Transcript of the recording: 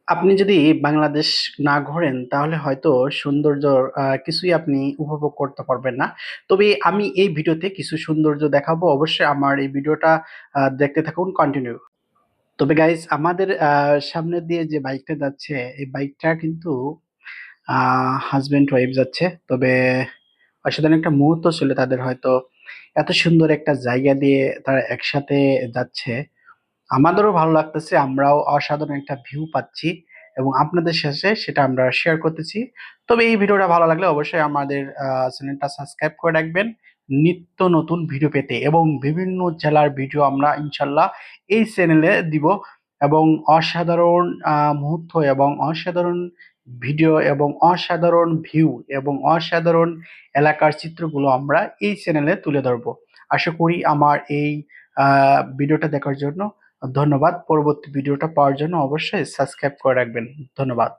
আপনি যদি বাংলাদেশ না ঘোরেন তাহলে হয়তো সৌন্দর্যর কিছুই আপনি উপভোগ করতে পারবেন না। তবে আমি এই ভিডিওতে কিছু সৌন্দর্য দেখাবো, অবশ্যই আমার এই ভিডিওটা দেখতে থাকুন কন্টিনিউ। তবে গাইস, আমাদের সামনে দিয়ে যে বাইকটা যাচ্ছে, এই বাইকটা কিন্তু হাজবেন্ড ওয়াইফ যাচ্ছে। তবে অসাধারণ একটা মুহূর্ত ছিল তাদের, হয়তো এত সুন্দর একটা জায়গা দিয়ে তারা একসাথে যাচ্ছে। আমাদেরও ভালো লাগতেছে, আমরাও অসাধারণ একটা ভিউ পাচ্ছি এবং আপনাদের সাথে সেটা আমরা শেয়ার করতেছি। তবে এই ভিডিওটা ভালো লাগলে অবশ্যই আমাদের চ্যানেলটা সাবস্ক্রাইব করে রাখবেন নিত্য নতুন ভিডিও পেতে, এবং বিভিন্ন জেলার ভিডিও আমরা ইনশাল্লাহ এই চ্যানেলে দিব। এবং অসাধারণ মুহূর্ত এবং অসাধারণ ভিডিও এবং অসাধারণ ভিউ এবং অসাধারণ এলাকার চিত্রগুলো আমরা এই চ্যানেলে তুলে ধরবো। আশা করি আমার এই ভিডিওটা দেখার জন্য ধন্যবাদ। পরবর্তী ভিডিওটা পাওয়ার জন্য অবশ্যই সাবস্ক্রাইব করে রাখবেন। ধন্যবাদ।